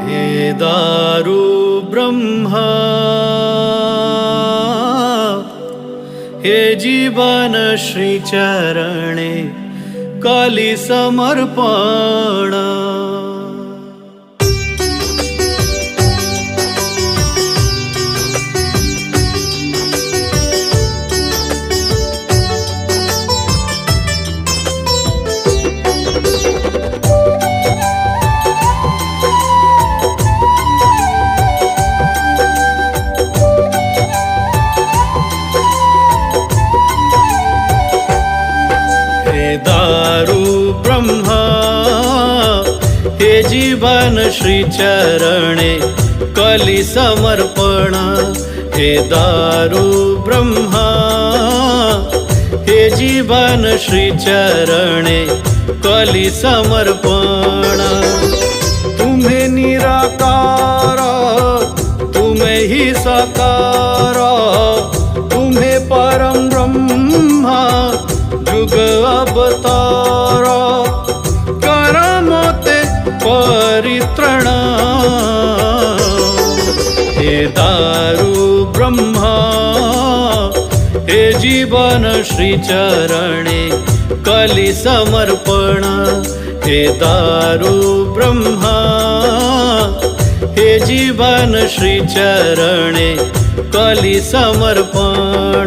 हे दारू ब्रह्मा, हे जीवन श्री चरणे कली समर्पण। दारू ब्रह्मा, हे जीवन श्री चरणे कली समर्पण। हे दारू ब्रह्मा, हे जीवन श्री चरणे कली समर्पण। तुम्हे निराकार, तुम्हे ही साकार, तुम्हे परम ब्रह्मा जुग अवतार। करमोते परित्रण, हे दारू ब्रह्मा, हे जीवन श्री चरणे कली समर्पण। हे दारू ब्रह्मा, हे जीवन श्री चरणे कली समर्पण।